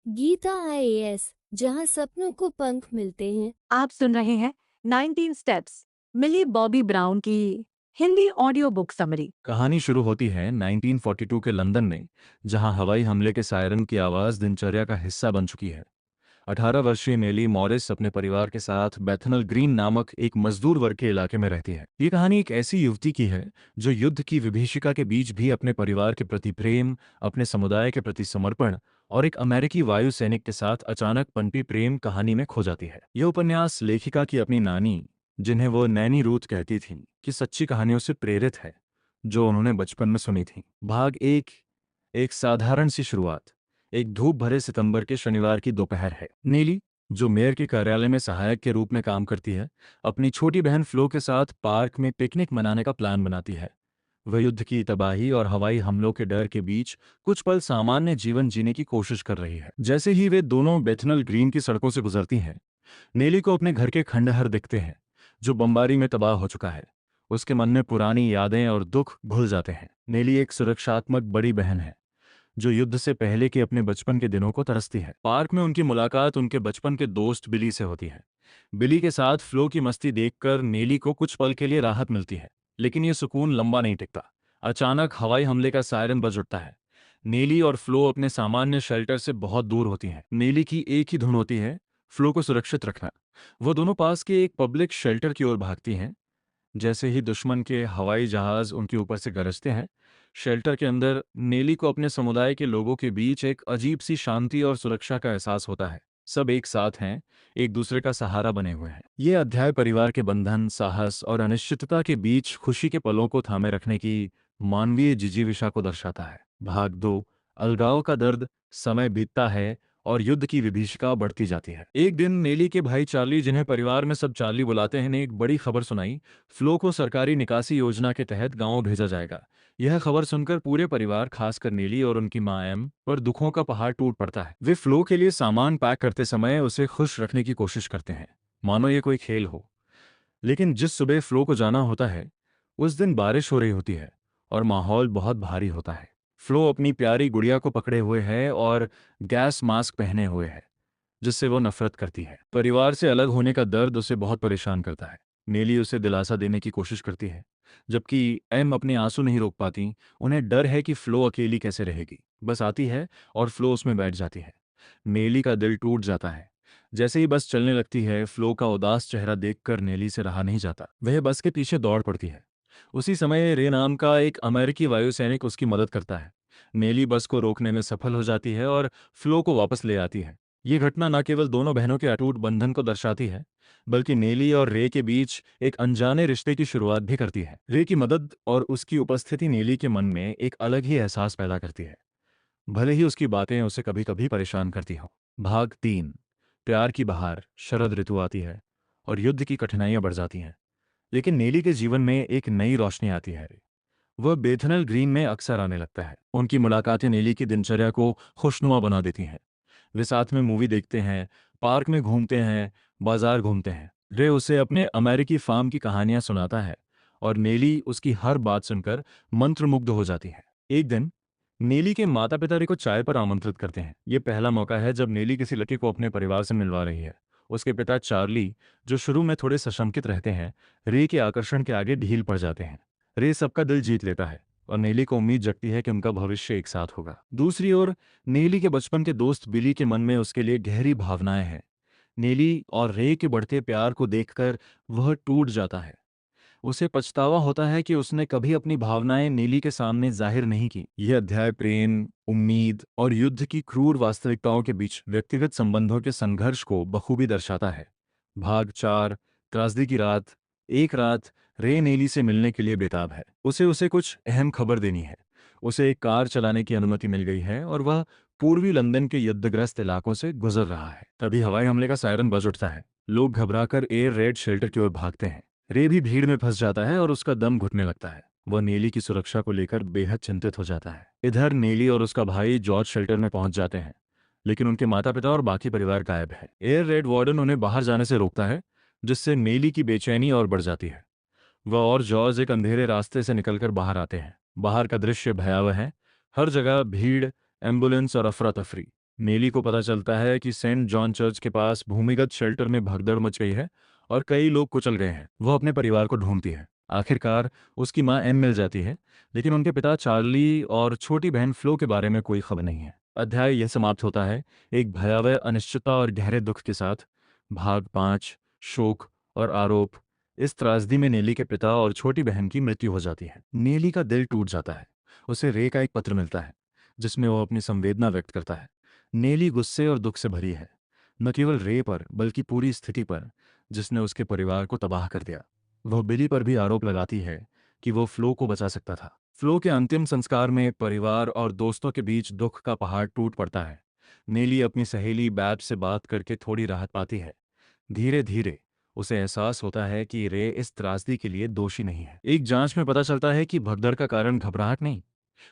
Gita IAS, जहां सपनों को पंख मिलते हैं। आप सुन रहे हैं 19 स्टेप्स मिली बॉबी ब्राउन की हिंदी ऑडियो बुक समरी। कहानी शुरू होती है 1942 के लंदन में, जहां हवाई हमले के सायरन की आवाज़ दिनचर्या का हिस्सा बन चुकी है। 18 वर्षीय नेली मॉरिस अपने परिवार के साथ बेथनल ग्रीन नामक एक मजदूर वर्ग के इलाके में रहती है। ये कहानी एक ऐसी युवती की है जो युद्ध की विभीषिका के बीच भी अपने परिवार के प्रति प्रेम, अपने समुदाय के प्रति समर्पण और एक अमेरिकी वायु सैनिक के साथ अचानक पनपी प्रेम कहानी में खो जाती है। यह उपन्यास लेखिका की अपनी नानी, जिन्हें वो नैनी रूथ कहती थी, की सच्ची कहानियों से प्रेरित है जो उन्होंने बचपन में सुनी थी। भाग एक, एक साधारण सी शुरुआत। एक धूप भरे सितंबर के शनिवार की दोपहर है। नीली, जो मेयर के कार्यालय में सहायक के रूप में काम करती है, अपनी छोटी बहन फ्लो के साथ पार्क में पिकनिक मनाने का प्लान बनाती है। वह युद्ध की तबाही और हवाई हमलों के डर के बीच कुछ पल सामान्य जीवन जीने की कोशिश कर रही है। जैसे ही वे दोनों बेथनल ग्रीन की सड़कों से गुजरती हैं, नेली को अपने घर के खंडहर दिखते हैं जो बमबारी में तबाह हो चुका है। उसके मन में पुरानी यादें और दुख घुल जाते हैं। नेली एक सुरक्षात्मक बड़ी बहन है जो युद्ध से पहले के अपने बचपन के दिनों को तरसती है। पार्क में उनकी मुलाकात उनके बचपन के दोस्त बिली से होती है। बिली के साथ फ्लो की मस्ती देखकर नेली को कुछ पल के लिए राहत मिलती है, लेकिन यह सुकून लंबा नहीं टिकता। अचानक हवाई हमले का सायरन बज उठता है। नेली और फ्लो अपने सामान्य शेल्टर से बहुत दूर होती हैं। नेली की एक ही धुन होती है, फ्लो को सुरक्षित रखना। वो दोनों पास के एक पब्लिक शेल्टर की ओर भागती हैं। जैसे ही दुश्मन के हवाई जहाज उनके ऊपर से गरजते हैं, शेल्टर के अंदर नेली को अपने समुदाय के लोगों के बीच एक अजीब सी शांति और सुरक्षा का एहसास होता है। सब एक साथ हैं, एक दूसरे का सहारा बने हुए हैं। ये अध्याय परिवार के बंधन, साहस और अनिश्चितता के बीच खुशी के पलों को थामे रखने की मानवीय जिजीविषा को दर्शाता है। भाग दो, अलगाव का दर्द। समय बीतता है और युद्ध की विभीषिका बढ़ती जाती है। एक दिन नेली के भाई चार्ली, जिन्हें परिवार में सब चार्ली बुलाते हैं, ने एक बड़ी खबर सुनाई। फ्लो को सरकारी निकासी योजना के तहत गांव भेजा जाएगा। यह खबर सुनकर पूरे परिवार, खासकर नेली और उनकी मां एम, पर दुखों का पहाड़ टूट पड़ता है। वे फ्लो के लिए सामान पैक करते समय उसे खुश रखने की कोशिश करते हैं, मानो ये कोई खेल हो। लेकिन जिस सुबह फ्लो को जाना होता है, उस दिन बारिश हो रही होती है और माहौल बहुत भारी होता है। फ्लो अपनी प्यारी गुड़िया को पकड़े हुए है और गैस मास्क पहने हुए है, जिससे वो नफरत करती है। परिवार से अलग होने का दर्द उसे बहुत परेशान करता है। नेली उसे दिलासा देने की कोशिश करती है, जबकि एम अपने आंसू नहीं रोक पाती। उन्हें डर है कि फ्लो अकेली कैसे रहेगी। बस आती है और फ्लो उसमें बैठ जाती है। नेली का दिल टूट जाता है। जैसे ही बस चलने लगती है, फ्लो का उदास चेहरा देखकर नेली से रहा नहीं जाता। वह बस के पीछे दौड़ पड़ती है। उसी समय रे नाम का एक अमेरिकी वायुसैनिक उसकी मदद करता है। नेली बस को रोकने में सफल हो जाती है और फ्लो को वापस ले आती है। ये घटना न केवल दोनों बहनों के अटूट बंधन को दर्शाती है, बल्कि नेली और रे के बीच एक अनजाने रिश्ते की शुरुआत भी करती है। रे की मदद और उसकी उपस्थिति नेली के मन में एक अलग ही एहसास पैदा करती है, भले ही उसकी बातें उसे कभी कभी परेशान करती हों। भाग तीन, प्यार की बहार। शरद ऋतु आती है और युद्ध की कठिनाइयां बढ़ जाती हैं, लेकिन नेली के जीवन में एक नई रोशनी आती है। वह बेथनल ग्रीन में अक्सर आने लगता है। उनकी मुलाकातें नेली की दिनचर्या को खुशनुमा बना देती हैं। वे साथ में मूवी देखते हैं, पार्क में घूमते हैं, बाजार घूमते हैं। रे उसे अपने अमेरिकी फार्म की कहानियां सुनाता है और नेली उसकी हर बात सुनकर मंत्रमुग्ध हो जाती है। एक दिन नेली के माता पिता रे को चाय पर आमंत्रित करते हैं। ये पहला मौका है जब नेली किसी लड़की को अपने परिवार से मिलवा रही है। उसके पिता चार्ली, जो शुरू में थोड़े सशंकित रहते हैं, रे के आकर्षण के आगे ढील पड़ जाते हैं। रे सबका दिल जीत लेता है और नेली को उम्मीद जगती है कि उनका भविष्य एक साथ होगा। दूसरी ओर नेली के बचपन के दोस्त बिली के मन में उसके लिए गहरी भावनाएं हैं। नेली और रे के बढ़ते प्यार को देखकर वह टूट जाता है। उसे पछतावा होता है कि उसने कभी अपनी भावनाएं नेली के सामने जाहिर नहीं की। यह अध्याय प्रेम, उम्मीद और युद्ध की क्रूर वास्तविकताओं के बीच व्यक्तिगत संबंधों के संघर्ष को बखूबी दर्शाता है। भाग चार, त्रासदी की रात। एक रात रे नेली से मिलने के लिए बेताब है। उसे कुछ अहम खबर देनी है। उसे एक कार चलाने की अनुमति मिल गई है और वह पूर्वी लंदन के युद्धग्रस्त इलाकों से गुजर रहा है। तभी हवाई हमले का सायरन बज उठता है। लोग घबराकर एयर रेड शेल्टर की ओर भागते हैं। रे भी भीड़ में फंस जाता है और उसका दम घुटने लगता है। वह नेली की सुरक्षा को लेकर बेहद चिंतित हो जाता है। इधर नेली और उसका भाई जॉर्ज शेल्टर में पहुंच जाते हैं, लेकिन उनके माता पिता और बाकी परिवार गायब है। एयर रेड वार्डन उन्हें बाहर जाने से रोकता है, जिससे नेली की बेचैनी और बढ़ जाती है। वह और जॉर्ज एक अंधेरे रास्ते से निकलकर बाहर आते हैं। बाहर का दृश्य भयावह है। हर जगह भीड़, एम्बुलेंस और अफरा तफरी। नेली को पता चलता है कि सेंट जॉन चर्च के पास भूमिगत शेल्टर में भगदड़ मच गई है और कई लोग कुचल गए हैं। वो अपने परिवार को ढूंढती है। आखिरकार उसकी माँ एम मिल जाती है, लेकिन उनके पिता चार्ली और छोटी बहन फ्लो के बारे में कोई खबर नहीं है। अध्याय यह समाप्त होता है एक भयावह अनिश्चितता और गहरे दुख के साथ। भाग 5, शोक और आरोप। इस त्रासदी में नेली के पिता और छोटी बहन की मृत्यु हो जाती है। नेली का दिल टूट जाता है। उसे रे का एक पत्र मिलता है जिसमें वो अपनी संवेदना व्यक्त करता है। नेली गुस्से और दुख से भरी है, न केवल रे पर बल्कि पूरी स्थिति पर जिसने उसके परिवार को तबाह कर दिया। वह बिली पर भी आरोप लगाती है कि वो फ्लो को बचा सकता था। फ्लो के अंतिम संस्कार में परिवार और दोस्तों के बीच दुख का पहाड़ टूट पड़ता है। नेली अपनी सहेली बैब से बात करके थोड़ी राहत पाती है। धीरे धीरे उसे एहसास होता है कि रे इस त्रासदी के लिए दोषी नहीं है। एक जांच में पता चलता है कि भगदड़ का कारण घबराहट नहीं,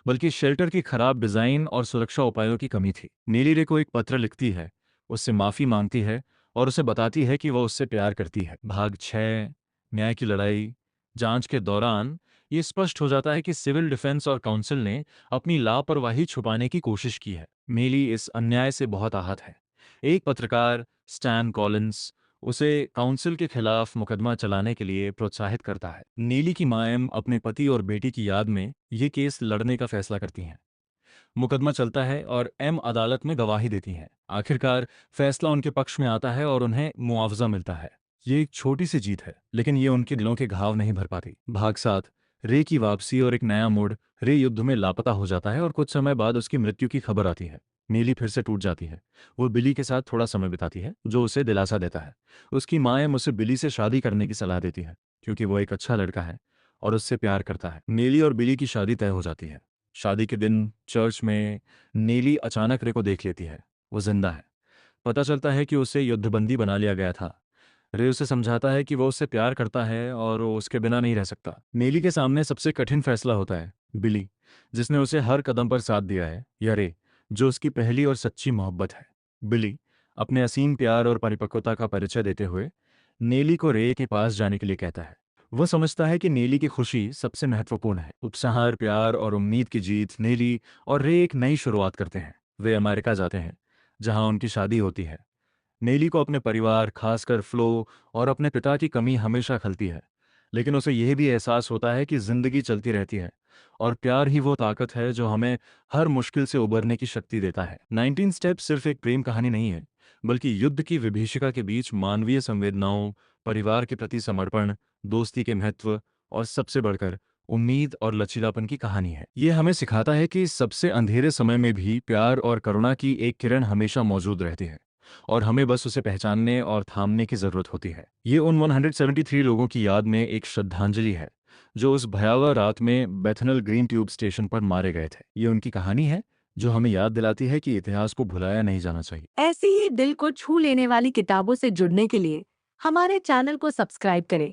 बल्कि शेल्टर की खराब डिजाइन और सुरक्षा उपायों की कमी थी। नीली रे को एक पत्र लिखती है, उससे माफी मांगती है और उसे बताती है कि वह उससे प्यार करती है। भाग 6, न्याय की लड़ाई। जांच के दौरान ये स्पष्ट हो जाता है कि सिविल डिफेंस और काउंसिल ने अपनी लापरवाही छुपाने की कोशिश की है। मेली इस अन्याय से बहुत आहत है। एक पत्रकार, स्टैन कॉलिंस, उसे काउंसिल के खिलाफ मुकदमा चलाने के लिए प्रोत्साहित करता है। नीली की मां एम अपने पति और बेटी की याद में ये केस लड़ने का फैसला करती हैं। मुकदमा चलता है और एम अदालत में गवाही देती हैं। आखिरकार फैसला उनके पक्ष में आता है और उन्हें मुआवजा मिलता है। ये एक छोटी सी जीत है, लेकिन ये उनके दिलों के घाव नहीं भर पाती। भाग 7, रे की वापसी और एक नया मोड़। रे युद्ध में लापता हो जाता है और कुछ समय बाद उसकी मृत्यु की खबर आती है। नीली फिर से टूट जाती है। वो बिली के साथ थोड़ा समय बिताती है, जो उसे दिलासा देता है। उसकी माँ एम उसे बिली से शादी करने की सलाह देती है, क्योंकि वो एक अच्छा लड़का है और उससे प्यार करता है। नीली और बिली की शादी तय हो जाती है। शादी के दिन चर्च में नीली अचानक रे को देख लेती है। वो जिंदा है। पता चलता है कि उसे युद्धबंदी बना लिया गया था। रे उसे समझाता है कि वो उससे प्यार करता है और वो उसके बिना नहीं रह सकता। नीली के सामने सबसे कठिन फैसला होता है, बिली, जिसने उसे हर कदम पर साथ दिया है, या रे, जो उसकी पहली और सच्ची मोहब्बत है। बिली अपने असीम प्यार और परिपक्वता का परिचय देते हुए नेली को रे के पास जाने के लिए कहता है। वह समझता है कि नेली की खुशी सबसे महत्वपूर्ण है। उपहार, प्यार और उम्मीद की जीत। नेली और रे एक नई शुरुआत करते हैं। वे अमेरिका जाते हैं, जहां उनकी शादी होती है। नेली को अपने परिवार, खासकर फ्लो और अपने पिता की कमी हमेशा खलती है, लेकिन उसे यह भी एहसास होता है कि जिंदगी चलती रहती है और प्यार ही वो ताकत है जो हमें हर मुश्किल से उबरने की शक्ति देता है। 19 स्टेप सिर्फ एक प्रेम कहानी नहीं है, बल्कि युद्ध की विभीषिका के बीच मानवीय संवेदनाओं, परिवार के प्रति समर्पण, दोस्ती के महत्व और सबसे बढ़कर उम्मीद और लचीलापन की कहानी है। ये हमें सिखाता है कि सबसे अंधेरे समय में भी प्यार और करुणा की एक किरण हमेशा मौजूद रहती है और हमें बस उसे पहचानने और थामने की जरूरत होती है। ये उन 173 लोगों की याद में एक श्रद्धांजलि है जो उस भयावह रात में बेथनल ग्रीन ट्यूब स्टेशन पर मारे गए थे। ये उनकी कहानी है जो हमें याद दिलाती है कि इतिहास को भुलाया नहीं जाना चाहिए। ऐसी ही दिल को छू लेने वाली किताबों से जुड़ने के लिए हमारे चैनल को सब्सक्राइब करें,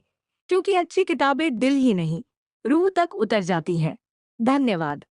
क्योंकि अच्छी किताबें दिल ही नहीं, रूह तक उतर जाती हैं। धन्यवाद।